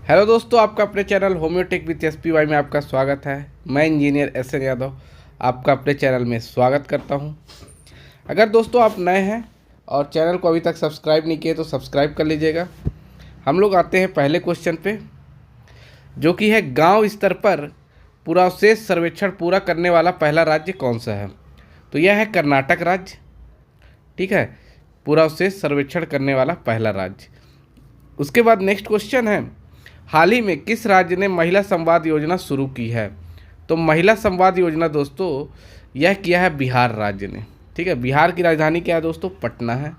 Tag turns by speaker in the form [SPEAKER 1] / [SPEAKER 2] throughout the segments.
[SPEAKER 1] Hello दोस्तों, आपका अपने चैनल होम्योटेक विद SPY में आपका स्वागत है। मैं इंजीनियर SN यादव आपका अपने चैनल में स्वागत करता हूं। अगर दोस्तों आप नए हैं और चैनल को अभी तक सब्सक्राइब नहीं किए तो सब्सक्राइब कर लीजिएगा। हम लोग आते हैं पहले क्वेश्चन पे, जो कि है गांव स्तर पर पुरावशेष सर्वेक्षण पूरा करने वाला पहला राज्य कौन सा है। तो यह है कर्नाटक राज्य। ठीक है, पुरावशेष सर्वेक्षण करने वाला पहला राज्य। उसके बाद नेक्स्ट क्वेश्चन है, हाल ही में किस राज्य ने महिला संवाद योजना शुरू की है। तो महिला संवाद योजना दोस्तों यह किया है बिहार राज्य ने। ठीक है, बिहार की राजधानी क्या है दोस्तों, पटना है।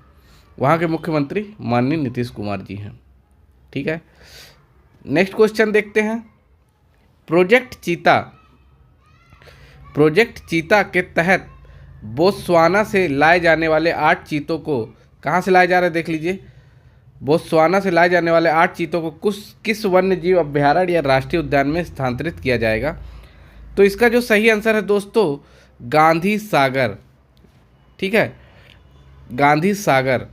[SPEAKER 1] वहाँ के मुख्यमंत्री माननीय नीतीश कुमार जी हैं। ठीक है, नेक्स्ट क्वेश्चन देखते हैं। प्रोजेक्ट चीता के तहत बोत्सवाना से लाए जाने वाले 8 चीतों को कहाँ से लाए जा रहे हैं, देख लीजिए। बोत्सवाना से लाए जाने वाले 8 चीतों को किस वन्य जीव अभ्यारण्य या राष्ट्रीय उद्यान में स्थानांतरित किया जाएगा। तो इसका जो सही आंसर है दोस्तों, गांधी सागर। ठीक है, गांधी सागर।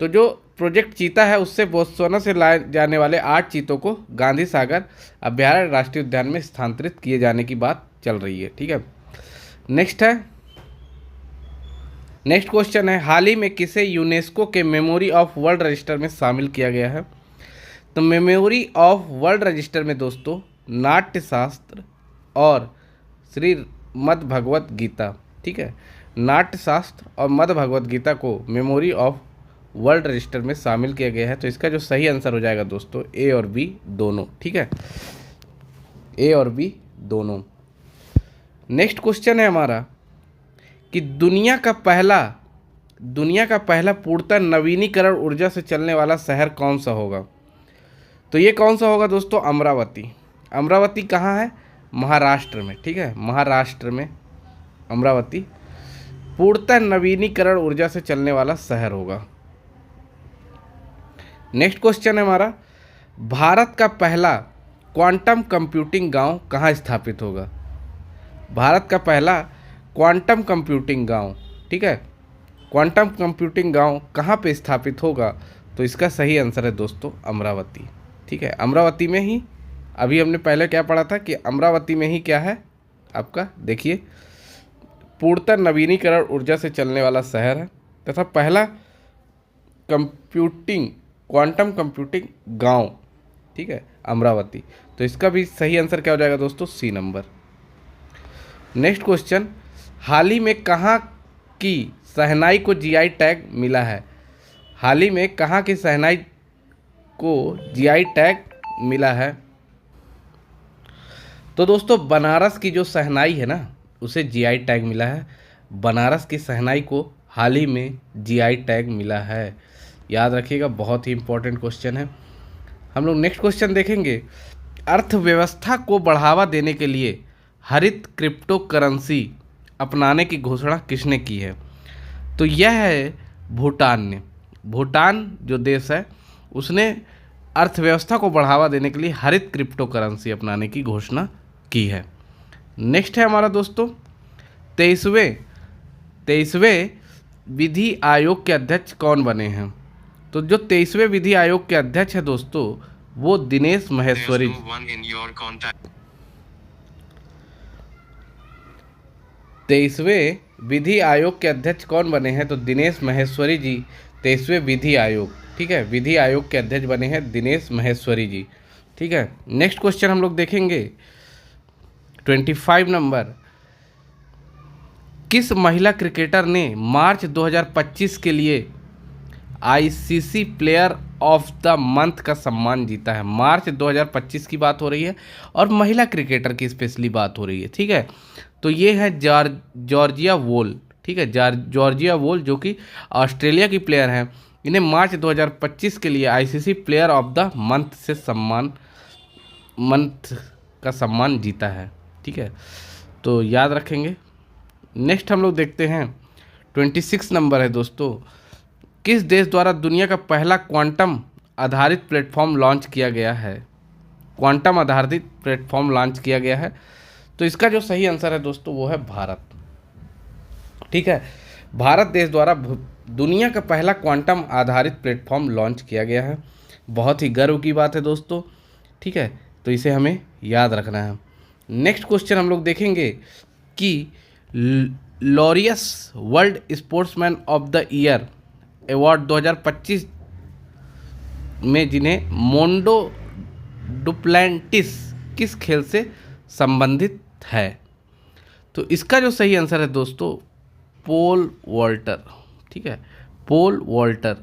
[SPEAKER 1] तो जो प्रोजेक्ट चीता है उससे बोत्सवाना से लाए जाने वाले 8 चीतों को गांधी सागर अभ्यारण्य राष्ट्रीय उद्यान में स्थानांतरित किए जाने की बात चल रही है। ठीक है, नेक्स्ट क्वेश्चन है, हाल ही में किसे यूनेस्को के मेमोरी ऑफ वर्ल्ड रजिस्टर में शामिल किया गया है। तो मेमोरी ऑफ वर्ल्ड रजिस्टर में दोस्तों नाट्य शास्त्र और श्रीमद् भगवत गीता। ठीक है, नाट्य शास्त्र और मद्द भगवत गीता को मेमोरी ऑफ वर्ल्ड रजिस्टर में शामिल किया गया है। तो इसका जो सही आंसर हो जाएगा दोस्तों ए और बी दोनों। ठीक है, ए और बी दोनों। नेक्स्ट क्वेश्चन है हमारा कि दुनिया का पहला पूर्णतः नवीनीकरण ऊर्जा से चलने वाला शहर कौन सा होगा। तो ये कौन सा होगा दोस्तों, अमरावती। अमरावती कहाँ है, महाराष्ट्र में। ठीक है, महाराष्ट्र में अमरावती पूर्णतः नवीनीकरण ऊर्जा से चलने वाला शहर होगा। नेक्स्ट क्वेश्चन है हमारा, भारत का पहला क्वांटम कंप्यूटिंग गांव कहाँ स्थापित होगा। भारत का पहला क्वांटम कंप्यूटिंग गांव, ठीक है, क्वांटम कंप्यूटिंग गांव कहाँ पे स्थापित होगा। तो इसका सही आंसर है दोस्तों अमरावती। ठीक है, अमरावती में ही, अभी हमने पहले क्या पढ़ा था कि अमरावती में ही क्या है आपका, देखिए, पूर्णतः नवीनीकरण ऊर्जा से चलने वाला शहर है तथा पहला क्वांटम कंप्यूटिंग गांव। ठीक है, अमरावती। तो इसका भी सही आंसर क्या हो जाएगा दोस्तों, सी नंबर। नेक्स्ट क्वेश्चन, हाल ही में कहाँ की शहनाई को GI टैग मिला है। हाल ही में कहाँ की शहनाई को GI टैग मिला है। तो दोस्तों बनारस की जो शहनाई है ना उसे GI टैग मिला है। बनारस की शहनाई को हाल ही में GI टैग मिला है, याद रखिएगा, बहुत ही इंपॉर्टेंट क्वेश्चन है। हम लोग नेक्स्ट क्वेश्चन देखेंगे, अर्थव्यवस्था को बढ़ावा देने के लिए हरित क्रिप्टो करेंसी अपनाने की घोषणा किसने की है। तो यह है भूटान ने। भूटान जो देश है उसने अर्थव्यवस्था को बढ़ावा देने के लिए हरित क्रिप्टो करेंसी अपनाने की घोषणा की है। नेक्स्ट है हमारा दोस्तों 23वें विधि आयोग के अध्यक्ष कौन बने हैं। तो जो 23वें विधि आयोग के अध्यक्ष है दोस्तों वो दिनेश माहेश्वरी। 23वें विधि आयोग के अध्यक्ष कौन बने हैं। तो दिनेश माहेश्वरी जी 23वें विधि आयोग, ठीक है, विधि आयोग के अध्यक्ष बने हैं दिनेश माहेश्वरी जी। ठीक है, नेक्स्ट क्वेश्चन हम लोग देखेंगे 25 नंबर, किस महिला क्रिकेटर ने मार्च 2025 के लिए ICC player of the month का सम्मान जीता है। मार्च 2025 की बात हो रही है और महिला क्रिकेटर की स्पेशली बात हो रही है। ठीक है, तो ये है जॉर्जिया वोल। ठीक है, जॉर्जिया वोल जो कि ऑस्ट्रेलिया की प्लेयर हैं। इन्हें मार्च 2025 के लिए ICC player of the month का सम्मान जीता है। ठीक है, तो याद रखेंगे। नेक्स्ट हम लोग देखते हैं 26 नंबर है दोस्तों, किस देश द्वारा दुनिया का पहला क्वांटम आधारित प्लेटफॉर्म लॉन्च किया गया है। क्वांटम आधारित प्लेटफॉर्म लॉन्च किया गया है। तो इसका जो सही आंसर है दोस्तों वो है भारत। ठीक है, भारत देश द्वारा दुनिया का पहला क्वांटम आधारित प्लेटफॉर्म लॉन्च किया गया है। बहुत ही गर्व की बात है दोस्तों ठीक है, तो इसे हमें याद रखना है। नेक्स्ट क्वेश्चन हम लोग देखेंगे कि Laureus world sportsman of the year award 2025 में जिन्हें मोंडो डुप्लैंटिस किस खेल से संबंधित है? तो इसका जो सही आंसर है दोस्तों पोल वॉल्टर, ठीक है, पोल वॉल्टर।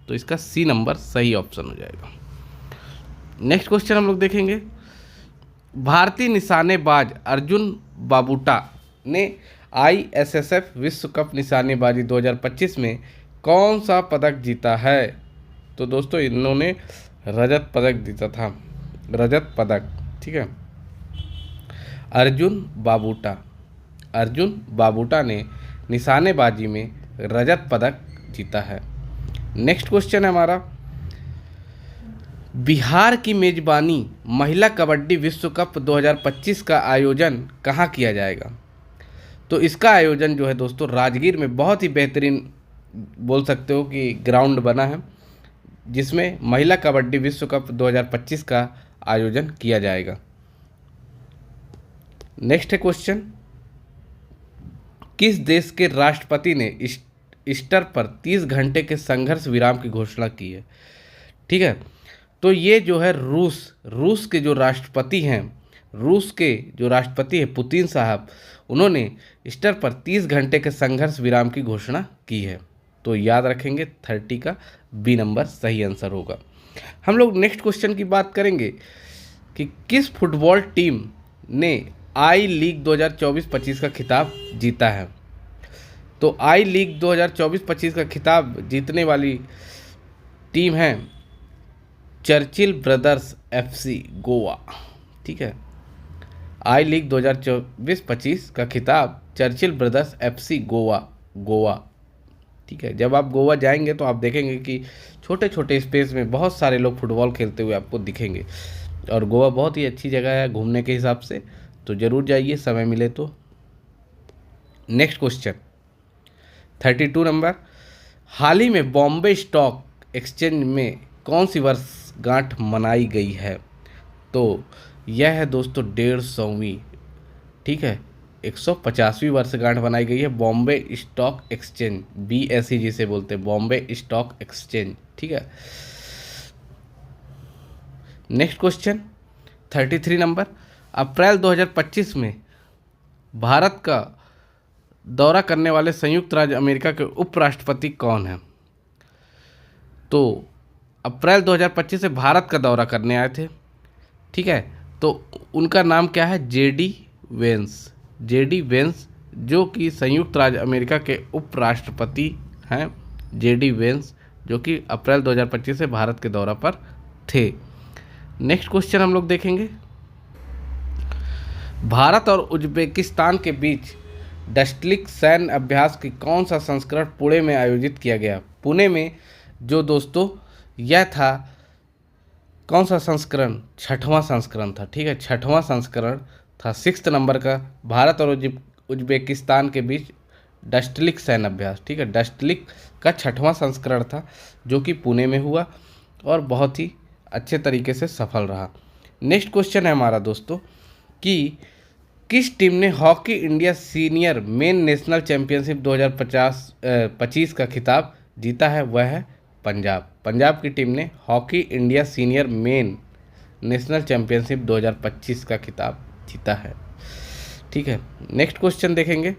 [SPEAKER 1] तो इसका सी नंबर सही ऑप्शन हो जाएगा। नेक्स्ट क्वेश्चन हम लोग देखेंगे, भारतीय निशानेबाज अर्जुन बाबूटा ने ISSF विश्व कप निशानेबाजी 2025 में कौन सा पदक जीता है? तो दोस्तों इन्होंने रजत पदक जीता था, रजत पदक, ठीक है। अर्जुन बाबूटा ने निशानेबाजी में रजत पदक जीता है। नेक्स्ट क्वेश्चन है हमारा, बिहार की मेजबानी महिला कबड्डी विश्व कप 2025 का आयोजन कहाँ किया जाएगा? तो इसका आयोजन जो है दोस्तों राजगीर में बहुत ही बेहतरीन बोल सकते हो कि ग्राउंड बना है, जिसमें महिला कबड्डी विश्व कप 2025 का आयोजन किया जाएगा। नेक्स्ट है क्वेश्चन, किस देश के राष्ट्रपति ने ईस्टर पर 30 घंटे के संघर्ष विराम की घोषणा की है? ठीक है, तो ये जो है रूस के जो राष्ट्रपति हैं पुतिन साहब, उन्होंने ईस्टर पर 30 घंटे के संघर्ष विराम की घोषणा की है। तो याद रखेंगे 30 का बी नंबर सही आंसर होगा। हम लोग नेक्स्ट क्वेश्चन की बात करेंगे कि किस फुटबॉल टीम ने आई लीग 2024-25 का खिताब जीता है? तो आई लीग 2024-25 का खिताब जीतने वाली टीम है चर्चिल ब्रदर्स FC गोवा, ठीक है। आई लीग 2024-25 का खिताब चर्चिल ब्रदर्स FC गोवा, ठीक है। जब आप गोवा जाएंगे तो आप देखेंगे कि छोटे छोटे स्पेस में बहुत सारे लोग फुटबॉल खेलते हुए आपको दिखेंगे, और गोवा बहुत ही अच्छी जगह है घूमने के हिसाब से, तो ज़रूर जाइए समय मिले तो। नेक्स्ट क्वेश्चन 32 नंबर, हाल ही में बॉम्बे स्टॉक एक्सचेंज में कौन सी वर्षगांठ मनाई गई है? तो यह है दोस्तों 150वीं, ठीक है, 150वीं वर्षगांठ मनाई गई है बॉम्बे स्टॉक एक्सचेंज, BSE जिसे बोलते हैं, बॉम्बे स्टॉक एक्सचेंज, ठीक है। नेक्स्ट क्वेश्चन 33 नंबर, अप्रैल 2025 में भारत का दौरा करने वाले संयुक्त राज्य अमेरिका के उपराष्ट्रपति कौन हैं? तो अप्रैल 2025 से भारत का दौरा करने आए थे, ठीक है, तो उनका नाम क्या है? JD वेंस, जो कि संयुक्त राज्य अमेरिका के उपराष्ट्रपति हैं, JD वेंस, जो कि अप्रैल 2025 से भारत के दौरा पर थे। नेक्स्ट क्वेश्चन हम लोग देखेंगे, भारत और उज्बेकिस्तान के बीच डस्टलिक सैन्य अभ्यास की कौन सा संस्करण पुणे में आयोजित किया गया? पुणे में जो दोस्तों यह था कौन सा संस्करण? 6वां संस्करण था, ठीक है, 6वां संस्करण था, 6 नंबर का, भारत और उज्बेकिस्तान के बीच डस्टलिक सैन्य अभ्यास, ठीक है, डस्टलिक का 6वां संस्करण था, जो कि पुणे में हुआ और बहुत ही अच्छे तरीके से सफल रहा। नेक्स्ट क्वेश्चन है हमारा दोस्तों कि किस टीम ने hockey India senior main national championship 2025 का खिताब जीता है? वह है पंजाब की टीम ने hockey India senior main national championship 2025 का खिताब जीता है, ठीक है। नेक्स्ट क्वेश्चन देखेंगे,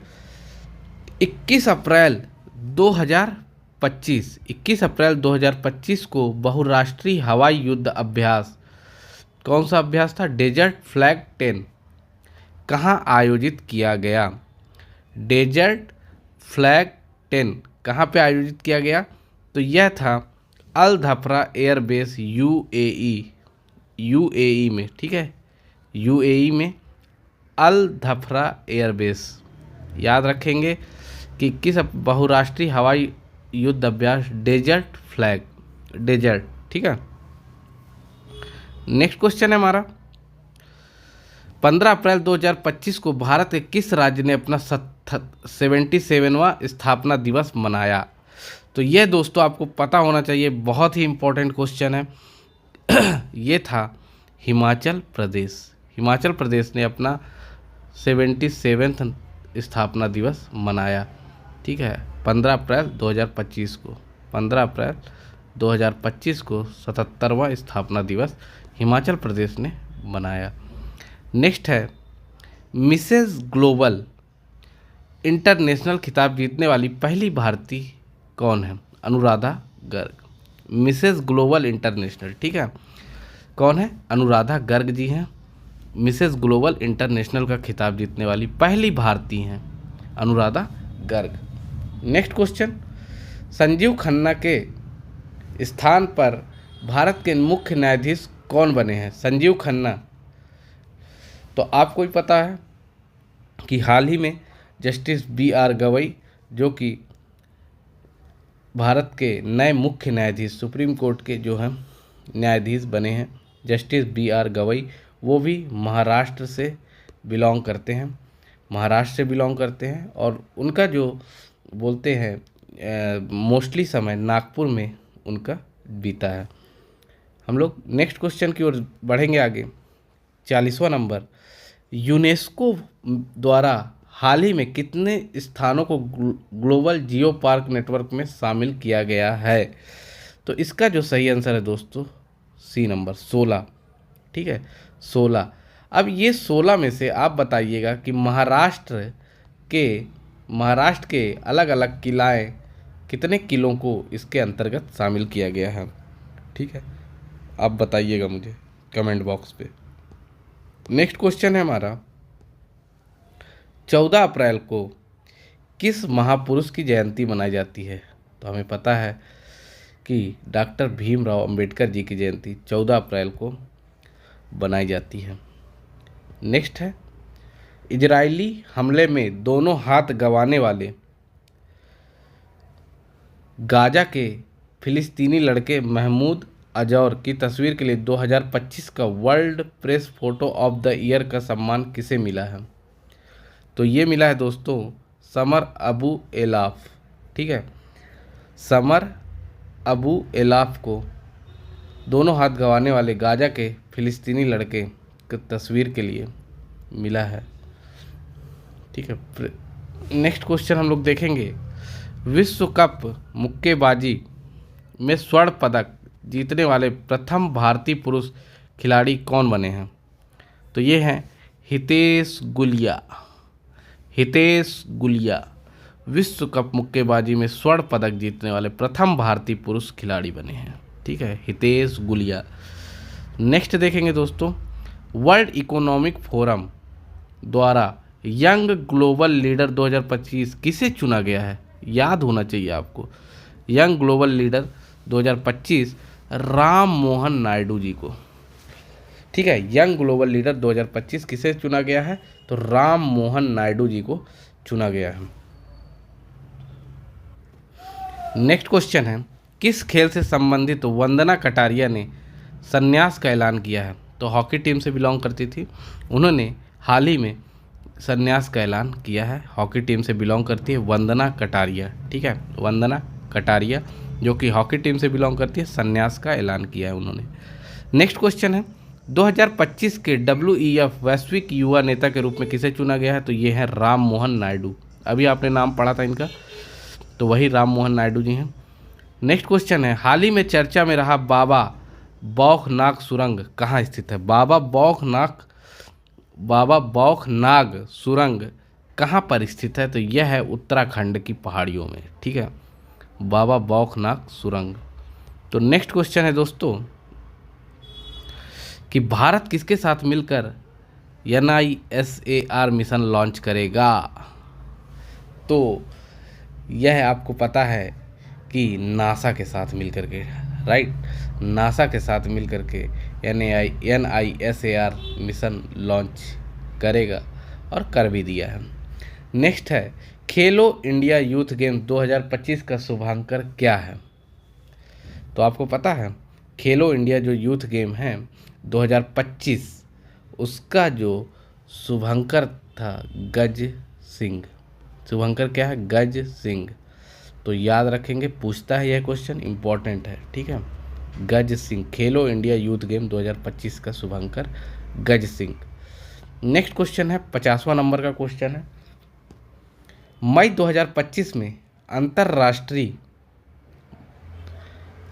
[SPEAKER 1] 21 अप्रैल 2025 को बहुराष्ट्रीय हवाई युद्ध अभ्यास, कौन सा अभ्यास था? डेजर्ट फ्लैग 10 कहाँ आयोजित किया गया? डेजर्ट फ्लैग 10 कहाँ पे आयोजित किया गया? तो यह था अल धफ्रा एयरबेस यूएई में, ठीक है, यूएई में अल धफ्रा एयरबेस। याद रखेंगे कि किस बहुराष्ट्रीय हवाई युद्ध अभ्यास? डेजर्ट, ठीक है। नेक्स्ट क्वेश्चन है हमारा, 15 अप्रैल 2025 को भारत के किस राज्य ने अपना 77वां स्थापना दिवस मनाया? तो यह दोस्तों आपको पता होना चाहिए, बहुत ही इम्पोर्टेंट क्वेश्चन है। ये था हिमाचल प्रदेश। हिमाचल प्रदेश ने अपना 77वां स्थापना दिवस मनाया, ठीक है, 15 अप्रैल 2025 को। 15 अप्रैल 2025 को 77वां स्थापना दिवस हिमाचल प्रदेश ने मनाया। नेक्स्ट है, मिसेस ग्लोबल इंटरनेशनल खिताब जीतने वाली पहली भारतीय कौन है? Anuradha Garg. Mrs global international, ठीक है, कौन है? अनुराधा गर्ग जी हैं। मिसेस ग्लोबल इंटरनेशनल का खिताब जीतने वाली पहली भारतीय हैं अनुराधा गर्ग। नेक्स्ट क्वेश्चन, संजीव खन्ना के स्थान पर भारत के मुख्य न्यायाधीश कौन बने हैं? संजीव खन्ना, तो आपको भी पता है कि हाल ही में जस्टिस BR गवई जो कि भारत के नए मुख्य न्यायाधीश, सुप्रीम कोर्ट के जो हैं न्यायाधीश बने हैं, जस्टिस BR गवई, वो भी महाराष्ट्र से बिलोंग करते हैं, महाराष्ट्र से बिलोंग करते हैं और उनका जो बोलते हैं मोस्टली समय नागपुर में उनका बीता है। हम लोग नेक्स्ट क्वेश्चन की ओर बढ़ेंगे आगे। 40वां नंबर, यूनेस्को द्वारा हाल ही में कितने स्थानों को ग्लोबल जियो पार्क नेटवर्क में शामिल किया गया है? तो इसका जो सही आंसर है दोस्तों, सी नंबर 16, ठीक है, 16। अब ये 16 में से आप बताइएगा कि महाराष्ट्र के अलग अलग किलाएँ, कितने किलों को इसके अंतर्गत शामिल किया गया है, ठीक है, आप बताइएगा मुझे कमेंट बॉक्स पे। नेक्स्ट क्वेश्चन है हमारा, 14 अप्रैल को किस महापुरुष की जयंती मनाई जाती है? तो हमें पता है कि डॉक्टर भीमराव अंबेडकर जी की जयंती 14 अप्रैल को बनाई जाती है। नेक्स्ट है, इजरायली हमले में दोनों हाथ गंवाने वाले गाजा के फिलिस्तीनी लड़के महमूद अजौर की तस्वीर के लिए 2025 का world press photo of the year का सम्मान किसे मिला है? तो ये मिला है दोस्तों समर अबू एलाफ, ठीक है, समर अबू एलाफ को दोनों हाथ गंवाने वाले गाजा के फिलिस्तीनी लड़के की तस्वीर के लिए मिला है, ठीक है। नेक्स्ट क्वेश्चन हम लोग देखेंगे, विश्व कप मुक्केबाजी में स्वर्ण पदक जीतने वाले प्रथम भारतीय पुरुष खिलाड़ी कौन बने हैं? तो ये हैं हितेश गुलिया। हितेश गुलिया विश्व कप मुक्केबाजी में स्वर्ण पदक जीतने वाले प्रथम भारतीय पुरुष खिलाड़ी बने हैं, ठीक है, हितेश गुलिया। नेक्स्ट देखेंगे दोस्तों, वर्ल्ड इकोनॉमिक फोरम द्वारा यंग ग्लोबल लीडर 2025 किसे चुना गया है? याद होना चाहिए आपको, Young Global Leader 2025 Ram Mohan Naidu ji को, ठीक है, यंग ग्लोबल लीडर 2025 किसे चुना गया है? तो राम मोहन नायडू जी को चुना गया है। नेक्स्ट क्वेश्चन है, किस खेल से संबंधित वंदना कटारिया ने संन्यास का ऐलान किया है? तो हॉकी टीम से बिलोंग करती थी, उन्होंने हाल ही में संन्यास का ऐलान किया है। हॉकी टीम से बिलोंग करती है वंदना कटारिया, ठीक है, वंदना कटारिया जो कि हॉकी टीम से बिलोंग करती है, संन्यास का ऐलान किया है उन्होंने। नेक्स्ट क्वेश्चन है, 2025 के WEF वैश्विक युवा नेता के रूप में किसे चुना गया है? तो ये है राम मोहन नायडू। अभी आपने नाम पढ़ा था इनका, तो वही राम मोहन नायडू जी हैं। नेक्स्ट क्वेश्चन है, हाल ही में चर्चा में रहा बाबा बौखनाग सुरंग कहाँ स्थित है? बाबा बौखनाग सुरंग कहाँ पर स्थित है? तो यह है उत्तराखंड की पहाड़ियों में, ठीक है, बाबा बौखनाग सुरंग। तो नेक्स्ट क्वेश्चन है दोस्तों कि भारत किसके साथ मिलकर NISAR मिशन लॉन्च करेगा? तो यह आपको पता है कि नासा के साथ मिलकर के, राइट, नासा के साथ मिलकर के NISAR मिशन लॉन्च करेगा और कर भी दिया है। नेक्स्ट है, खेलो इंडिया यूथ गेम 2025 का शुभांकर क्या है? तो आपको पता है खेलो इंडिया जो यूथ गेम है 2025 उसका जो शुभंकर था गज सिंह। शुभंकर क्या है? गज सिंह। तो याद रखेंगे, पूछता है यह क्वेश्चन, इम्पॉर्टेंट है, ठीक है। गज सिंह। खेलो इंडिया यूथ गेम 2025 का शुभंकर गज सिंह। नेक्स्ट क्वेश्चन है 50वां नंबर का क्वेश्चन है, मई 2025 में अंतर्राष्ट्रीय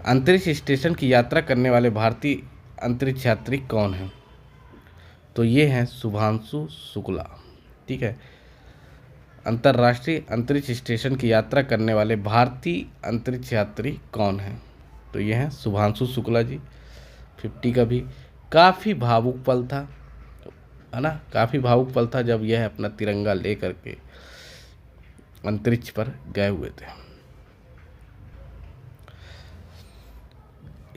[SPEAKER 1] अंतरिक्ष स्टेशन की यात्रा करने वाले भारतीय अंतरिक्ष यात्री कौन हैं? तो ये हैं शुभांशु शुक्ला। ठीक है, अंतर्राष्ट्रीय अंतरिक्ष स्टेशन की यात्रा करने वाले भारतीय अंतरिक्ष यात्री कौन हैं? तो ये हैं शुभांशु शुक्ला जी। 50 का भी काफ़ी भावुक पल था, है ना, काफ़ी भावुक पल था जब यह अपना तिरंगा ले करके अंतरिक्ष पर गए हुए थे।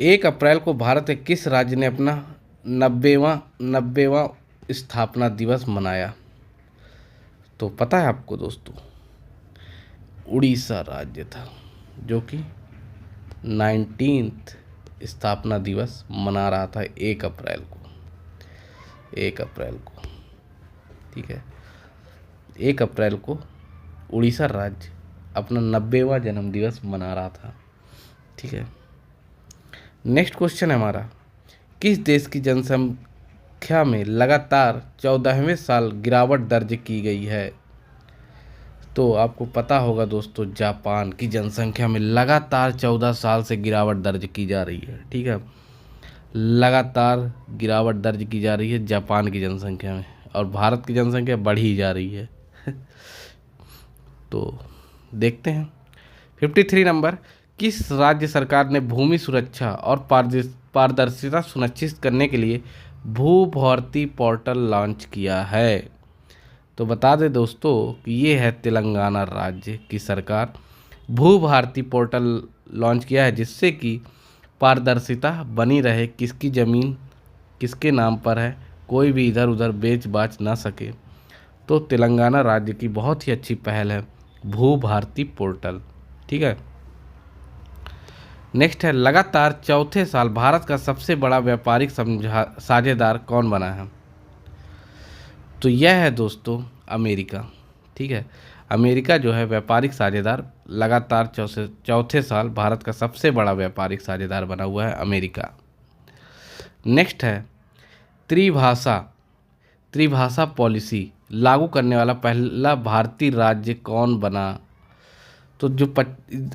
[SPEAKER 1] 1 अप्रैल को भारत के किस राज्य ने अपना 90वां स्थापना दिवस मनाया? तो पता है आपको दोस्तों, उड़ीसा राज्य था जो कि 19th स्थापना दिवस मना रहा था 1 अप्रैल को। 1 अप्रैल को, ठीक है, 1 अप्रैल को उड़ीसा राज्य अपना 90वां जन्म दिवस मना रहा था। ठीक है, नेक्स्ट क्वेश्चन है हमारा, किस देश की जनसंख्या में लगातार 14वें साल गिरावट दर्ज की गई है? तो आपको पता होगा दोस्तों, जापान की जनसंख्या में लगातार 14 साल से गिरावट दर्ज की जा रही है। ठीक है, लगातार गिरावट दर्ज की जा रही है जापान की जनसंख्या में, और भारत की जनसंख्या बढ़ ही जा रही है। तो देखते हैं 53 नंबर, किस राज्य सरकार ने भूमि सुरक्षा और पारदर्शिता सुनिश्चित करने के लिए भू भर्ती पोर्टल लॉन्च किया है? तो बता दें दोस्तों कि ये है तेलंगाना राज्य की सरकार भू भारती पोर्टल लॉन्च किया है, जिससे कि पारदर्शिता बनी रहे, किसकी ज़मीन किसके नाम पर है, कोई भी इधर उधर बेच बाच ना सके। तो तेलंगाना राज्य की बहुत ही अच्छी पहल है भू भारती पोर्टल। ठीक है, नेक्स्ट है, लगातार चौथे साल भारत का सबसे बड़ा व्यापारिक साझेदार कौन बना है? तो यह है दोस्तों अमेरिका। ठीक है, अमेरिका जो है व्यापारिक साझेदार लगातार चौथे साल भारत का सबसे बड़ा व्यापारिक साझेदार बना हुआ है अमेरिका। नेक्स्ट है, त्रिभाषा पॉलिसी लागू करने वाला पहला भारतीय राज्य कौन बना? तो जो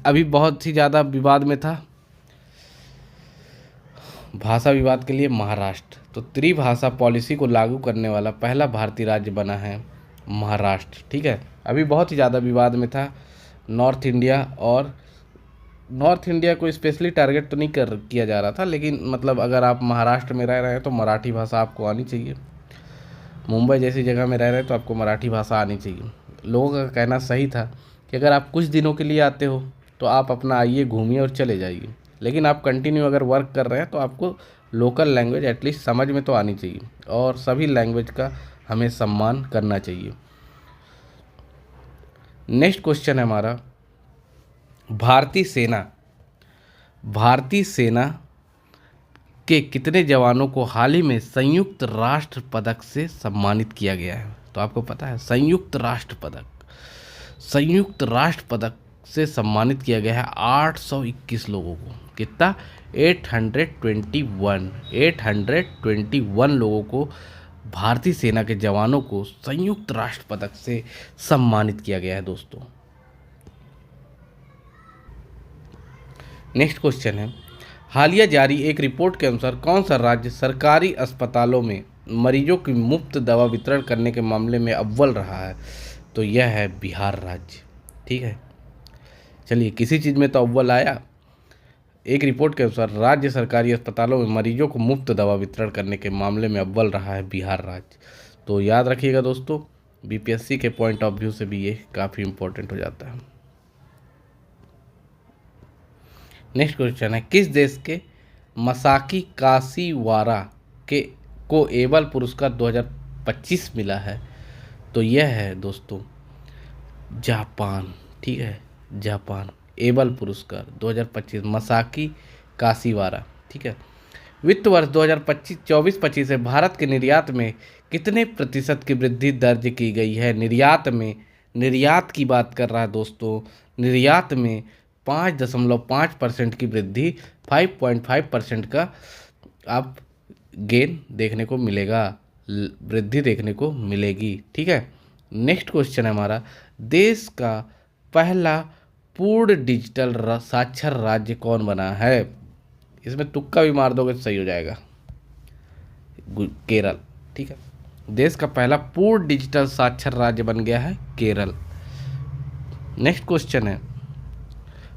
[SPEAKER 1] अभी बहुत ही ज़्यादा विवाद में था भाषा विवाद के लिए, महाराष्ट्र। तो त्रिभाषा पॉलिसी को लागू करने वाला पहला भारतीय राज्य बना है महाराष्ट्र। ठीक है, अभी बहुत ही ज़्यादा विवाद में था नॉर्थ इंडिया को स्पेशली टारगेट तो नहीं किया जा रहा था, लेकिन मतलब अगर आप महाराष्ट्र में रह रहे हैं तो मराठी भाषा आपको आनी चाहिए। मुंबई जैसी जगह में रह रहे हैं तो आपको मराठी भाषा आनी चाहिए। लोगों का कहना सही था कि अगर आप कुछ दिनों के लिए आते हो तो आप अपना आइए, घूमिए और चले जाइए, लेकिन आप कंटिन्यू अगर वर्क कर रहे हैं तो आपको लोकल लैंग्वेज एटलीस्ट समझ में तो आनी चाहिए, और सभी लैंग्वेज का हमें सम्मान करना चाहिए। नेक्स्ट क्वेश्चन है हमारा, भारतीय सेना के कितने जवानों को हाल ही में संयुक्त राष्ट्र पदक से सम्मानित किया गया है? तो आपको पता है संयुक्त राष्ट्र पदक से सम्मानित किया गया है 821 लोगों को। कितना? 821 लोगों को, भारतीय सेना के जवानों को संयुक्त राष्ट्र पदक से सम्मानित किया गया है दोस्तों। नेक्स्ट क्वेश्चन है, हालिया जारी एक रिपोर्ट के अनुसार कौन सा राज्य सरकारी अस्पतालों में मरीजों की मुफ्त दवा वितरण करने के मामले में अव्वल रहा है? तो यह है बिहार राज्य। ठीक है, चलिए किसी चीज़ में तो अव्वल आया। एक रिपोर्ट के अनुसार राज्य सरकारी अस्पतालों में मरीजों को मुफ्त दवा वितरण करने के मामले में अव्वल रहा है बिहार राज्य। तो याद रखिएगा दोस्तों, बीपीएससी के पॉइंट ऑफ व्यू से भी ये काफ़ी इम्पोर्टेंट हो जाता है। नेक्स्ट क्वेश्चन है, किस देश के मसाकी काशीवारा को एबल पुरस्कार 2025 मिला है? तो यह है दोस्तों जापान। ठीक है, जापान एबल पुरस्कार 2025 मसाकी काशीवारा। ठीक है, वित्त वर्ष 2024-25 से भारत के निर्यात में कितने प्रतिशत की वृद्धि दर्ज की गई है? निर्यात की बात कर रहा है दोस्तों, निर्यात में 5.5% की वृद्धि, 5.5% का आप गेन देखने को मिलेगा, वृद्धि देखने को मिलेगी। ठीक है, नेक्स्ट क्वेश्चन है हमारा, देश का पहला पूर्ण डिजिटल साक्षर राज्य कौन बना है? इसमें तुक्का भी मार दोगे तो सही हो जाएगा, केरल। ठीक है, देश का पहला पूर्ण डिजिटल साक्षर राज्य बन गया है केरल। नेक्स्ट क्वेश्चन है,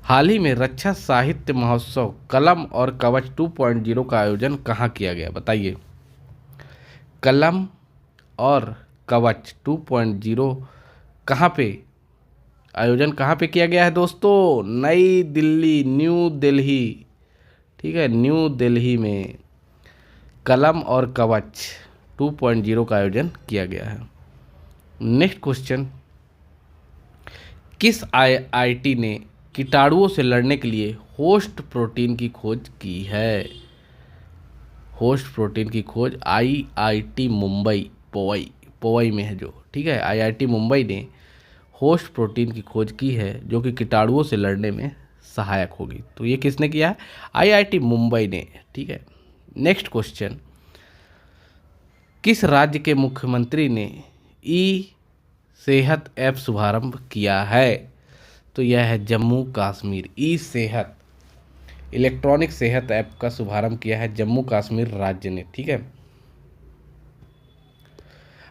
[SPEAKER 1] हाल ही में रक्षा साहित्य महोत्सव कलम और कवच 2.0 का आयोजन कहाँ किया गया? बताइए। कलम और कवच 2.0 कहाँ पे आयोजन कहाँ पे किया गया है दोस्तों? नई दिल्ली, न्यू दिल्ली। ठीक है, न्यू दिल्ली में कलम और कवच 2.0 का आयोजन किया गया है। नेक्स्ट क्वेश्चन, किस आईआईटी ने कीटाणुओं से लड़ने के लिए होस्ट प्रोटीन की खोज की है? होस्ट प्रोटीन की खोज आईआईटी मुंबई, पोवई में है जो। ठीक है, आईआईटी मुंबई ने होस्ट प्रोटीन की खोज की है जो कि कीटाणुओं से लड़ने में सहायक होगी। तो ये किसने किया है? आईआईटी मुंबई ने। ठीक है, नेक्स्ट क्वेश्चन, किस राज्य के मुख्यमंत्री ने ई सेहत ऐप शुभारंभ किया है? तो यह है जम्मू कश्मीर। ई सेहत, इलेक्ट्रॉनिक सेहत ऐप का शुभारंभ किया है जम्मू कश्मीर राज्य ने। ठीक है,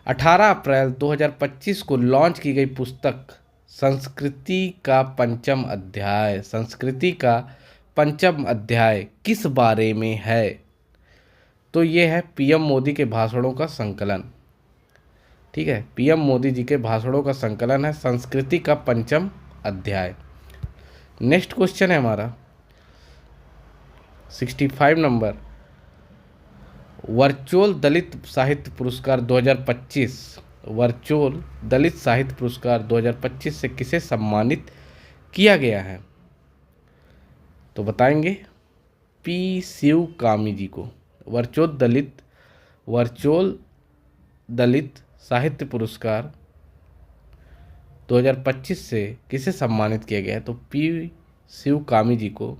[SPEAKER 1] 18 अप्रैल 2025 को लॉन्च की गई पुस्तक संस्कृति का पंचम अध्याय, संस्कृति का पंचम अध्याय किस बारे में है? तो ये है पीएम मोदी के भाषणों का संकलन। ठीक है, पीएम मोदी जी के भाषणों का संकलन है संस्कृति का पंचम अध्याय। नेक्स्ट क्वेश्चन है हमारा 65 नंबर, वर्चुअल दलित साहित्य पुरस्कार 2025, वर्चुअल दलित साहित्य पुरस्कार 2025 से किसे सम्मानित किया गया है? तो बताएंगे पी शिवकामी जी को। वर्चुअल दलित साहित्य पुरस्कार 2025 से किसे सम्मानित किया गया है? तो पी शिवकामी जी को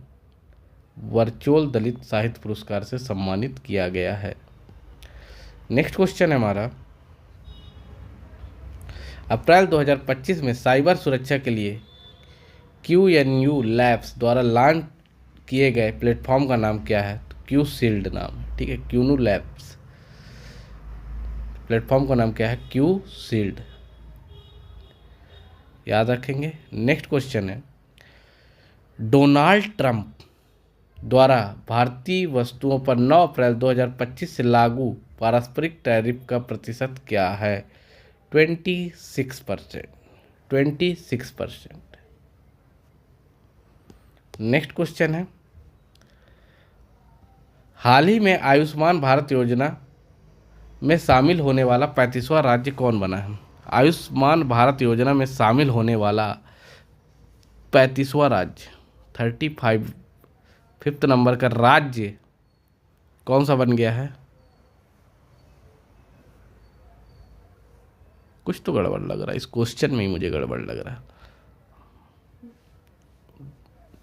[SPEAKER 1] वर्चुअल दलित साहित्य पुरस्कार से सम्मानित किया गया है। नेक्स्ट क्वेश्चन है हमारा, अप्रैल 2025 में साइबर सुरक्षा के लिए QNU लैब्स द्वारा लॉन्च किए गए प्लेटफॉर्म का नाम क्या है? तो क्यू शील्ड नाम है। ठीक है, QNU लैब्स प्लेटफॉर्म का नाम क्या है? क्यू शील्ड, याद रखेंगे। नेक्स्ट क्वेश्चन है, डोनाल्ड ट्रंप द्वारा भारतीय वस्तुओं पर 9 अप्रैल 2025 से लागू पारस्परिक टैरिफ का प्रतिशत क्या है? 26%। 26%। नेक्स्ट क्वेश्चन है, हाल ही में आयुष्मान भारत योजना में शामिल होने वाला 35वां राज्य कौन बना है? आयुष्मान भारत योजना में शामिल होने वाला 35वां राज्य, 35th नंबर का राज्य कौन सा बन गया है? कुछ तो गड़बड़ लग रहा है इस क्वेश्चन में ही, मुझे गड़बड़ लग रहा है।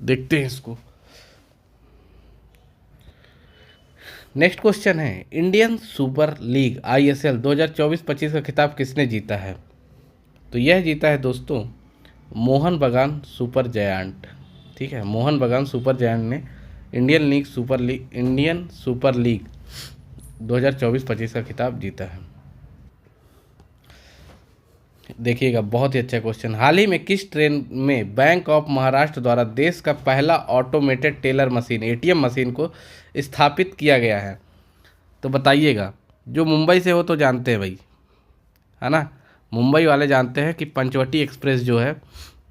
[SPEAKER 1] देखते हैं इसको। नेक्स्ट क्वेश्चन है, इंडियन सुपर लीग ISL 2024-25 का खिताब किसने जीता है? तो यह जीता है दोस्तों मोहन बगान सुपर जायंट। ठीक है, मोहन बगान सुपर जायंट ने इंडियन सुपर लीग 2024-25 का खिताब जीता है। देखिएगा, बहुत ही अच्छा क्वेश्चन, हाल ही में किस ट्रेन में बैंक ऑफ महाराष्ट्र द्वारा देश का पहला automated teller machine ATM machine को स्थापित किया गया है? तो बताइएगा, जो मुंबई से हो तो जानते हैं भाई, है ना, मुंबई वाले जानते हैं कि पंचवटी एक्सप्रेस जो है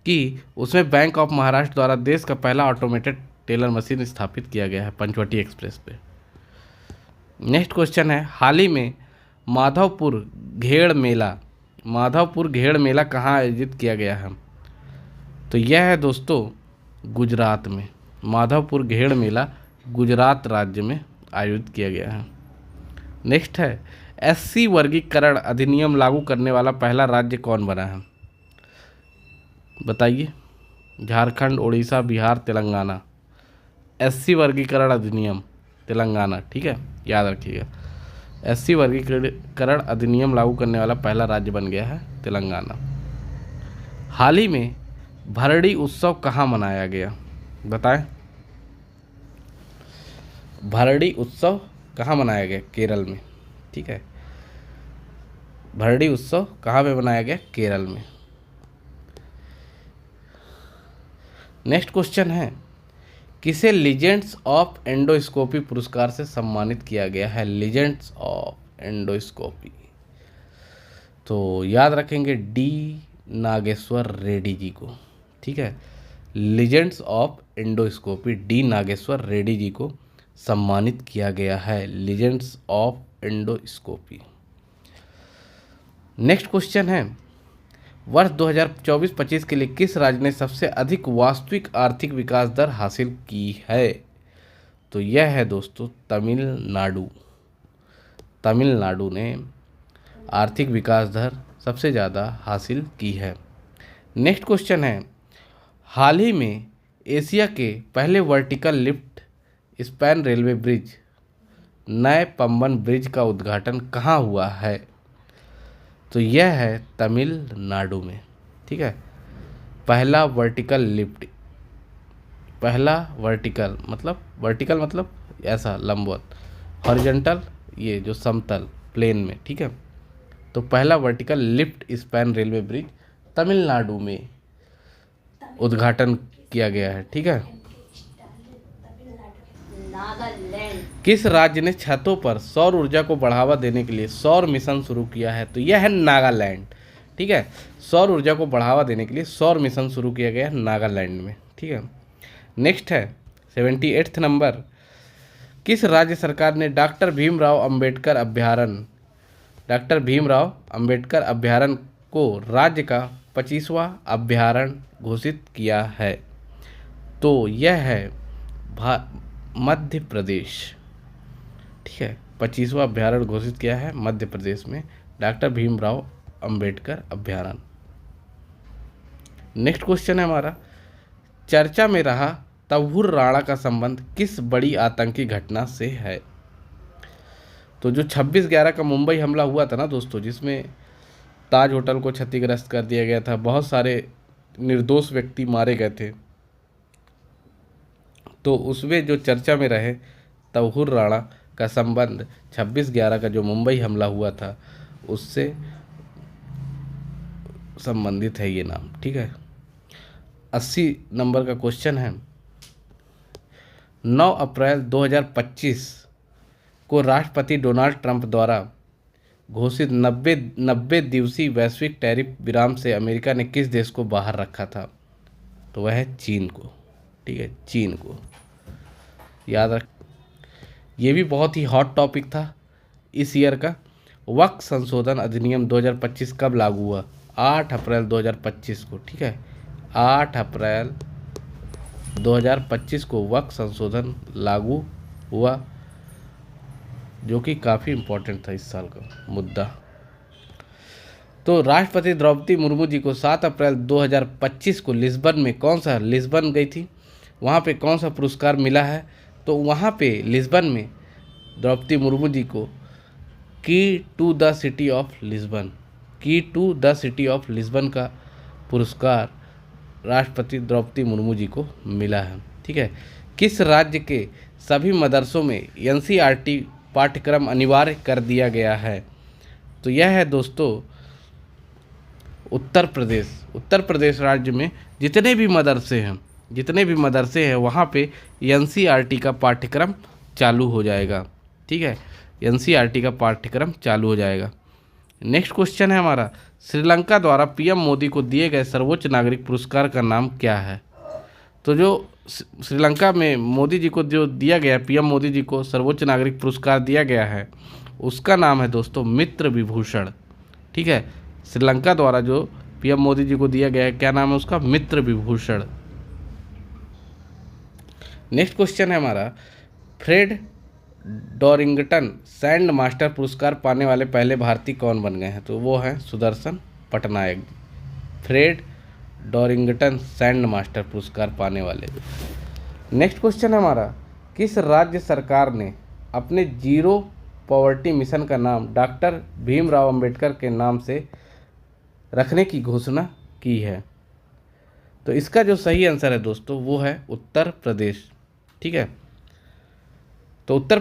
[SPEAKER 1] कि उसमें बैंक ऑफ महाराष्ट्र द्वारा देश का पहला ऑटोमेटेड टेलर मशीन स्थापित किया गया है पंचवटी एक्सप्रेस पे। नेक्स्ट क्वेश्चन है, हाल ही में माधवपुर घेड़ मेला कहाँ आयोजित किया गया है? तो यह है दोस्तों गुजरात में। माधवपुर घेड़ मेला गुजरात राज्य में आयोजित किया गया है। नेक्स्ट है, SC वर्गीकरण अधिनियम लागू करने वाला पहला राज्य कौन बना है? बताइए। झारखंड, उड़ीसा, बिहार, तेलंगाना। एससी वर्गीकरण अधिनियम तेलंगाना, ठीक है, याद रखिएगा। एससी वर्गीकरण अधिनियम लागू करने वाला पहला राज्य बन गया है तेलंगाना। हाल ही में भरडी उत्सव कहाँ मनाया गया, बताएं। भरडी उत्सव कहाँ मनाया गया, केरल में, ठीक है। भरडी उत्सव कहाँ पे मनाया गया, केरल में। नेक्स्ट क्वेश्चन है, किसे लीजेंड्स ऑफ एंडोस्कोपी पुरस्कार से सम्मानित किया गया है, लीजेंड्स ऑफ एंडोस्कोपी। तो याद रखेंगे डी नागेश्वर रेड्डी जी को, ठीक है। Legends of Endoscopy D Nageshwar Reddy ji को सम्मानित किया गया है, Legends of Endoscopy. Next question है, वर्ष 2024-25 के लिए किस राज्य ने सबसे अधिक वास्तविक आर्थिक विकास दर हासिल की है। तो यह है दोस्तों तमिलनाडु। तमिलनाडु ने आर्थिक विकास दर सबसे ज़्यादा हासिल की है। नेक्स्ट क्वेश्चन है, हाल ही में एशिया के पहले vertical lift span railway bridge नए पंबन ब्रिज का उद्घाटन कहाँ हुआ है। तो यह है तमिलनाडु में, ठीक है। पहला वर्टिकल लिफ्ट, पहला वर्टिकल मतलब ऐसा लंबवत, हॉरिजॉन्टल ये जो समतल प्लेन में, ठीक है। तो पहला vertical lift span railway bridge Tamil Nadu में उद्घाटन किया गया है, ठीक है। किस राज्य ने छतों पर सौर ऊर्जा को बढ़ावा देने के लिए सौर मिशन शुरू किया है। तो यह है नागालैंड, ठीक है। सौर ऊर्जा को बढ़ावा देने के लिए सौर मिशन शुरू किया गया है नागालैंड में, ठीक है। नेक्स्ट है 78 नंबर, किस राज्य सरकार ने डॉक्टर भीमराव अंबेडकर अभ्यारण्य को राज्य का 25वां अभ्यारण्य घोषित किया है। तो यह है मध्य प्रदेश, ठीक है। 25वां अभ्यारण्य घोषित किया है मध्य प्रदेश में डॉक्टर भीमराव अंबेडकर अभ्यारण्य। नेक्स्ट क्वेश्चन है हमारा, चर्चा में रहा तहुर राणा का संबंध किस बड़ी आतंकी घटना से है। तो जो 26/11 का मुंबई हमला हुआ था ना दोस्तों, जिसमें ताज होटल को क्षतिग्रस्त कर दिया गया था, बहुत सारे निर्दोष व्यक्ति मारे गए थे, तो उसमें जो चर्चा में रहे तहुर राणा का संबंध 26/11 का जो मुंबई हमला हुआ था उससे संबंधित है ये नाम, ठीक है। 80 नंबर का क्वेश्चन है, 9 अप्रैल 2025 को राष्ट्रपति डोनाल्ड ट्रंप द्वारा घोषित 90 दिवसीय वैश्विक टैरिफ विराम से अमेरिका ने किस देश को बाहर रखा था। तो वह है चीन को, ठीक है, चीन को याद रख। ये भी बहुत ही हॉट टॉपिक था इस ईयर का। वक्फ संशोधन अधिनियम 2025 कब लागू हुआ, 8 अप्रैल 2025 को, ठीक है। 8 अप्रैल 2025 को वक्फ संशोधन लागू हुआ, जो कि काफ़ी इम्पोर्टेंट था इस साल का मुद्दा। तो राष्ट्रपति द्रौपदी मुर्मू जी को 7 अप्रैल 2025 को लिस्बन गई थी, वहाँ पे कौन सा पुरस्कार मिला है। तो वहाँ पे लिस्बन में द्रौपदी मुर्मू जी को key to the city of Lisbon का पुरस्कार राष्ट्रपति द्रौपदी मुर्मू जी को मिला है, ठीक है। किस राज्य के सभी मदरसों में एनसीईआरटी पाठ्यक्रम अनिवार्य कर दिया गया है। तो यह है दोस्तों उत्तर प्रदेश राज्य में जितने भी मदरसे हैं वहाँ पे एनसीईआरटी का पाठ्यक्रम चालू हो जाएगा, ठीक है। एनसीईआरटी का पाठ्यक्रम चालू हो जाएगा। नेक्स्ट क्वेश्चन है हमारा, श्रीलंका द्वारा पीएम मोदी को दिए गए सर्वोच्च नागरिक पुरस्कार का नाम क्या है। तो जो श्रीलंका में मोदी जी को जो दिया गया, पीएम मोदी जी को सर्वोच्च नागरिक पुरस्कार दिया गया है, उसका नाम है दोस्तों मित्र विभूषण, ठीक है। श्रीलंका द्वारा जो पीएम मोदी जी को दिया गया है, क्या नाम है उसका, मित्र विभूषण। नेक्स्ट क्वेश्चन है हमारा, फ्रेड डॉरिंगटन सैंड मास्टर पुरस्कार पाने वाले पहले भारतीय कौन बन गए हैं। तो वो हैं Sudarshan Pattnaik. Fred Darrington sand master पुरस्कार पाने वाले। नेक्स्ट क्वेश्चन है हमारा, किस राज्य सरकार ने अपने जीरो पॉवर्टी मिशन का नाम डॉक्टर भीमराव अंबेडकर के नाम से रखने की घोषणा की है? तो इसका जो सही आंसर है दोस्तों वो है उत्तर प्रदेश। ठीक है, तो उत्तर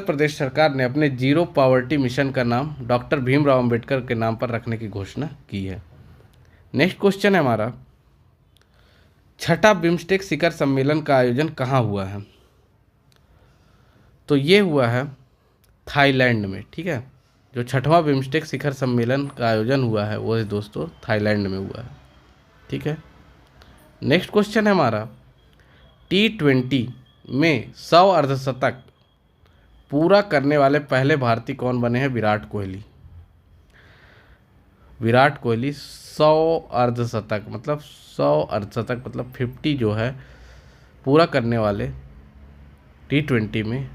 [SPEAKER 1] प्रदेश सरकार ने अपने जीरो पॉवर्टी मिशन का नाम डॉक्टर भीमराव अंबेडकर के नाम पर रखने की घोषणा की है। नेक्स्ट क्वेश्चन है हमारा, छठा बिम्स्टेक शिखर सम्मेलन का आयोजन कहाँ हुआ है? तो ये हुआ है थाईलैंड में। ठीक है, जो छठवां बिम्स्टेक शिखर सम्मेलन का आयोजन हुआ है वो दोस्तों थाईलैंड में हुआ है। ठीक है, नेक्स्ट क्वेश्चन है हमारा, T20 में 100 अर्धशतक पूरा करने वाले पहले भारतीय कौन बने हैं? विराट कोहली। विराट कोहली 100 अर्धशतक मतलब 50 जो है पूरा करने वाले T20 में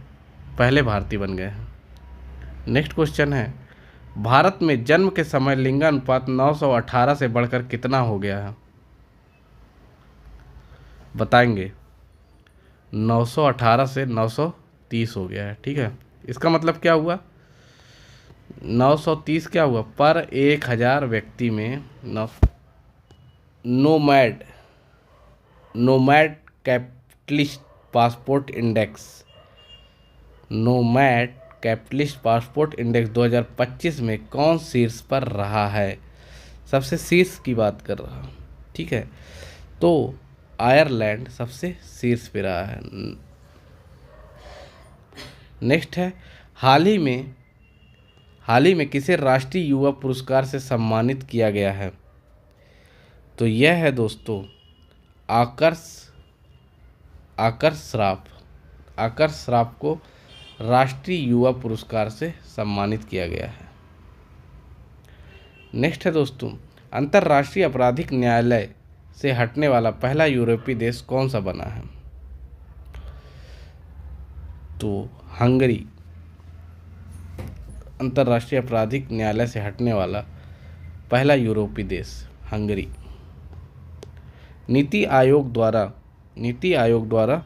[SPEAKER 1] पहले भारतीय बन गए हैं। नेक्स्ट क्वेश्चन है, भारत में जन्म के समय लिंगानुपात 918 से बढ़कर कितना हो गया है? बताएंगे। 918 से 930 हो गया है। ठीक है, इसका मतलब क्या हुआ? 930 क्या हुआ? पर 1000 व्यक्ति में नोमैड कैपिटलिस्ट पासपोर्ट इंडेक्स 2025 में कौन शीर्ष पर रहा है? सबसे शीर्ष की बात कर रहा हूँ। ठीक है, तो आयरलैंड सबसे शीर्ष पे रहा है। नेक्स्ट है, हाल ही में किसे राष्ट्रीय युवा पुरस्कार से सम्मानित किया गया है? तो यह है दोस्तों आकर्ष श्राफ को राष्ट्रीय युवा पुरस्कार से सम्मानित किया गया है। नेक्स्ट है दोस्तों, अंतर्राष्ट्रीय आपराधिक न्यायालय से हटने वाला पहला यूरोपीय देश कौन सा बना है? तो हंगरी। अंतर्राष्ट्रीय आपराधिक न्यायालय से हटने वाला पहला यूरोपीय देश हंगरी। नीति आयोग द्वारा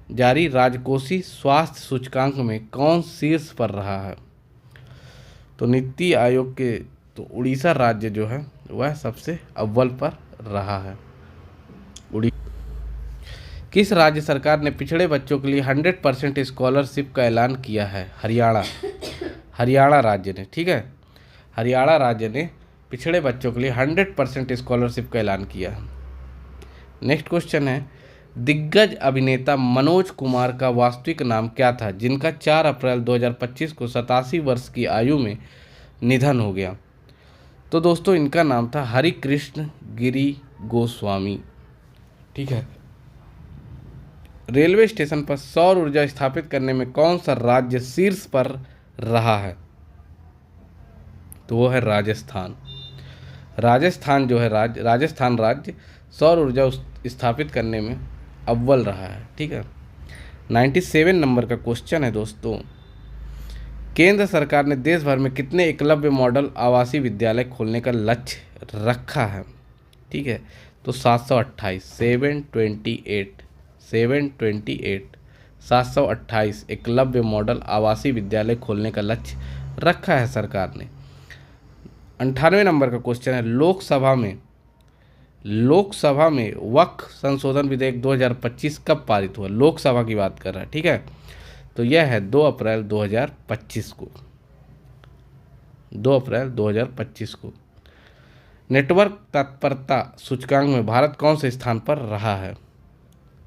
[SPEAKER 1] जारी राजकोषीय स्वास्थ्य सूचकांक में कौन शीर्ष पर रहा है? तो नीति आयोग के तो उड़ीसा राज्य जो है वह सबसे अव्वल पर रहा है। किस राज्य सरकार ने पिछड़े बच्चों के लिए 100% स्कॉलरशिप का ऐलान किया है? हरियाणा राज्य ने। ठीक है, हरियाणा राज्य ने पिछड़े बच्चों के लिए 100% स्कॉलरशिप का ऐलान किया है। नेक्स्ट क्वेश्चन है, दिग्गज अभिनेता मनोज कुमार का वास्तविक नाम क्या था जिनका 4 अप्रैल 2025 को 87 वर्ष की आयु में निधन हो गया? तो दोस्तों इनका नाम था हरिकृष्ण गिरी गोस्वामी। ठीक है, रेलवे स्टेशन पर सौर ऊर्जा स्थापित करने में कौन सा राज्य शीर्ष पर रहा है? तो वो है राजस्थान। राजस्थान राज्य सौर ऊर्जा स्थापित करने में अव्वल रहा है। ठीक है, 97 नंबर का क्वेश्चन है दोस्तों, केंद्र सरकार ने देश भर में कितने एकलव्य मॉडल आवासीय विद्यालय खोलने का लक्ष्य रखा है? ठीक है, तो 728 एकलव्य मॉडल आवासीय विद्यालय खोलने का लक्ष्य रखा है सरकार ने। 98 नंबर का क्वेश्चन है, लोकसभा में वक्फ संशोधन विधेयक 2025 कब पारित हुआ? लोकसभा की बात कर रहा है। ठीक है, तो यह है 2 अप्रैल 2025 को। 2 अप्रैल 2025 को। नेटवर्क तत्परता सूचकांक में भारत कौन से स्थान पर रहा है?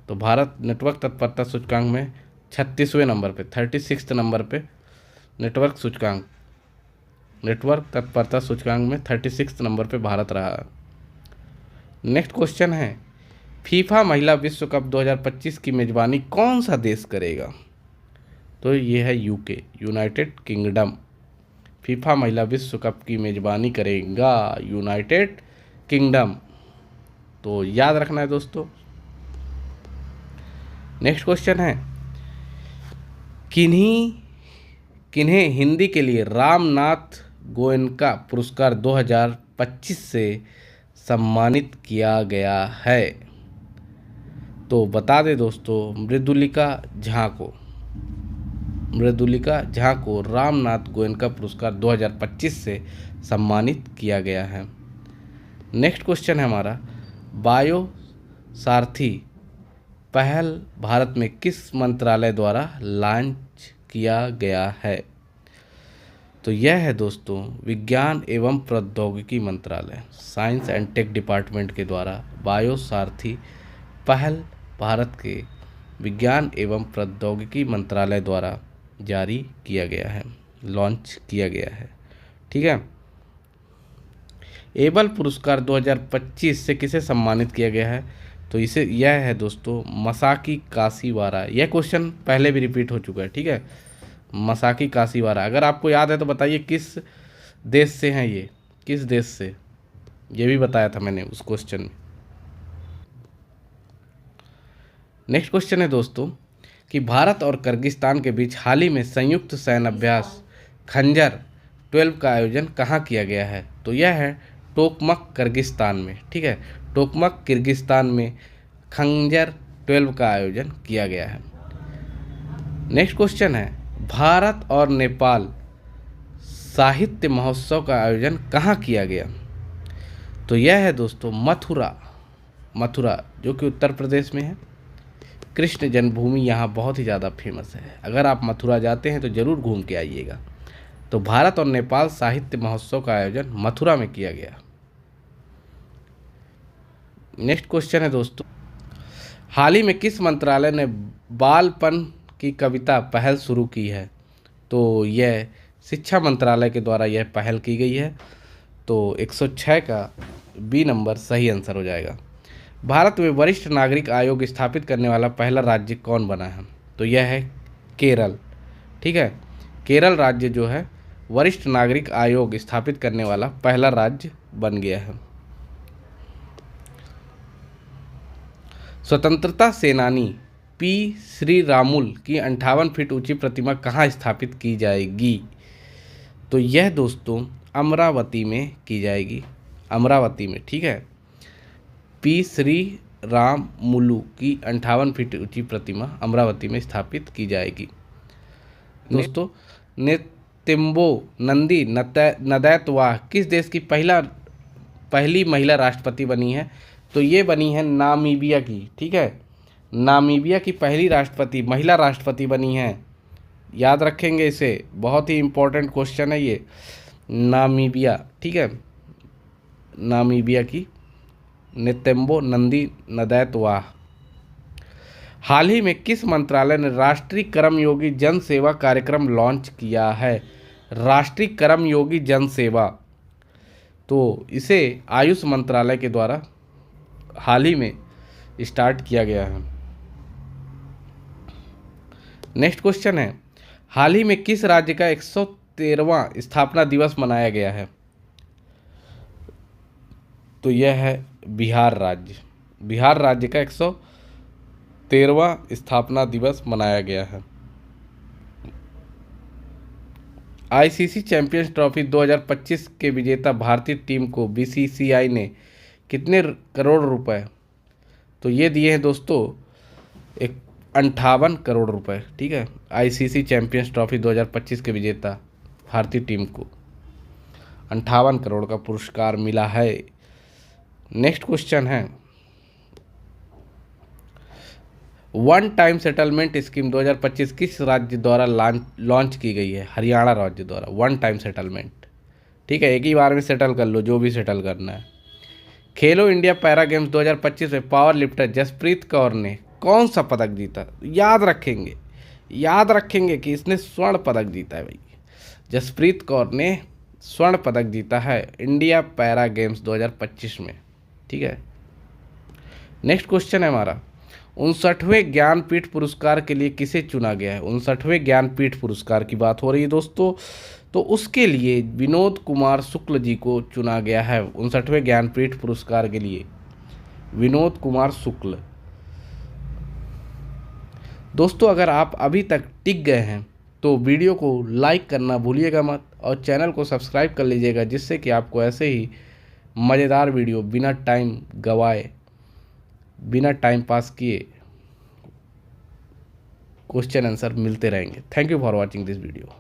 [SPEAKER 1] तो भारत नेटवर्क तत्परता सूचकांक में 36वें नंबर पे, 36 नंबर पे नेटवर्क तत्परता सूचकांक में 36 नंबर पे भारत रहा है। नेक्स्ट क्वेश्चन है, फीफा महिला विश्व कप 2025 की मेजबानी कौन सा देश करेगा? तो ये है यूके, यूनाइटेड किंगडम। फीफा महिला विश्व कप की मेजबानी करेगा यूनाइटेड किंगडम, तो याद रखना है दोस्तों। नेक्स्ट क्वेश्चन है, किन्हें हिंदी के लिए रामनाथ गोयनका पुरस्कार 2025 से सम्मानित किया गया है? तो बता दें दोस्तों, मृदुलिका झा को रामनाथ गोयनका पुरस्कार 2025 से सम्मानित किया गया है। नेक्स्ट क्वेश्चन है हमारा, बायो सारथी पहल भारत में किस मंत्रालय द्वारा लॉन्च किया गया है? तो यह है दोस्तों विज्ञान एवं प्रौद्योगिकी मंत्रालय, साइंस एंड टेक डिपार्टमेंट के द्वारा बायो सारथी पहल भारत के विज्ञान एवं प्रौद्योगिकी मंत्रालय द्वारा जारी किया गया है, लॉन्च किया गया है। ठीक है। एबल पुरस्कार 2025 से किसे सम्मानित किया गया है? तो यह है दोस्तों मसाकी कासीवारा। यह क्वेश्चन पहले भी रिपीट हो चुका है। ठीक है, मसाकी कासीवारा, अगर आपको याद है तो बताइए किस देश से हैं ये, किस देश से? ये भी बताया था मैंने उस क्वेश्चन में। नेक्स्ट क्वेश्चन है दोस्तों कि भारत और किर्गिस्तान के बीच हाल ही में संयुक्त सैन्य अभ्यास खंजर 12 का आयोजन कहाँ किया गया है? तो यह है टोकमक किर्गिस्तान में। ठीक है, टोकमक किर्गिस्तान में खंजर 12 का आयोजन किया गया है। नेक्स्ट क्वेश्चन है, भारत और नेपाल साहित्य महोत्सव का आयोजन कहाँ किया गया? तो यह है दोस्तों मथुरा जो कि उत्तर प्रदेश में है। कृष्ण जन्मभूमि यहाँ बहुत ही ज़्यादा फेमस है, अगर आप मथुरा जाते हैं तो ज़रूर घूम के आइएगा। तो भारत और नेपाल साहित्य महोत्सव का आयोजन मथुरा में किया गया। नेक्स्ट क्वेश्चन है दोस्तों, हाल ही में किस मंत्रालय ने बालपन की कविता पहल शुरू की है? तो यह शिक्षा मंत्रालय के द्वारा यह पहल की गई है। तो 106 का बी नंबर सही आंसर हो जाएगा। भारत में वरिष्ठ नागरिक आयोग स्थापित करने वाला पहला राज्य कौन बना है? तो यह है केरल। ठीक है, केरल राज्य जो है वरिष्ठ नागरिक आयोग स्थापित करने वाला पहला राज्य बन गया है। स्वतंत्रता सेनानी पी श्रीरामुल की 58 फीट ऊंची प्रतिमा कहाँ स्थापित की जाएगी? तो यह दोस्तों अमरावती में की जाएगी, अमरावती में। ठीक है, पी श्रीरामुलु की 58 फीट ऊंची प्रतिमा अमरावती में स्थापित की जाएगी। दोस्तों नेतिम्बो नंदी नदैतवा किस देश की पहली महिला राष्ट्रपति बनी है? तो ये बनी है नामीबिया की। ठीक है, नामीबिया की पहली महिला राष्ट्रपति बनी है। याद रखेंगे इसे, बहुत ही इम्पोर्टेंट क्वेश्चन है ये, नामीबिया। ठीक है, नामीबिया की नेतिम्बो नंदी नदैतवा। हाल ही में किस मंत्रालय ने राष्ट्रीय कर्मयोगी जन सेवा कार्यक्रम लॉन्च किया है? राष्ट्रीय कर्मयोगी जन सेवा, तो इसे आयुष मंत्रालय के द्वारा हाल ही में स्टार्ट किया गया है। नेक्स्ट क्वेश्चन है, हाल ही में किस राज्य का 113वां स्थापना दिवस मनाया गया है? तो यह है बिहार राज्य। बिहार राज्य का 113वां स्थापना दिवस मनाया गया है। आईसीसी चैंपियंस ट्रॉफी 2025 के विजेता भारतीय टीम को बीसीसीआई ने कितने करोड़ रुपए, तो ये दिए हैं दोस्तों 58 करोड़ रुपए। ठीक है, आईसीसी चैंपियंस ट्रॉफी 2025 के विजेता भारतीय टीम को 58 करोड़ का पुरस्कार मिला है। नेक्स्ट क्वेश्चन है, वन टाइम सेटलमेंट स्कीम 2025 किस राज्य द्वारा लॉन्च की गई है? हरियाणा राज्य द्वारा वन टाइम सेटलमेंट। ठीक है, एक ही बार में सेटल कर लो जो भी सेटल करना है। खेलो इंडिया पैरा गेम्स 2025 में पावर लिफ्टर जसप्रीत कौर ने कौन सा पदक जीता? याद रखेंगे कि इसने स्वर्ण पदक जीता है भाई। जसप्रीत कौर ने स्वर्ण पदक जीता है इंडिया पैरा गेम्स 2025 में। ठीक है, नेक्स्ट क्वेश्चन है हमारा, 59वें ज्ञानपीठ पुरस्कार के लिए किसे चुना गया है? 59वें ज्ञानपीठ पुरस्कार की बात हो रही है दोस्तों, तो उसके लिए विनोद कुमार शुक्ल जी को चुना गया है। 59वें ज्ञानपीठ पुरस्कार के लिए विनोद कुमार शुक्ल। दोस्तों अगर आप अभी तक टिक गए हैं तो वीडियो को लाइक करना भूलिएगा मत और चैनल को सब्सक्राइब कर लीजिएगा, जिससे कि आपको ऐसे ही मज़ेदार वीडियो बिना टाइम गवाए, बिना टाइम पास किए क्वेश्चन आंसर मिलते रहेंगे। Thank you for watching this video.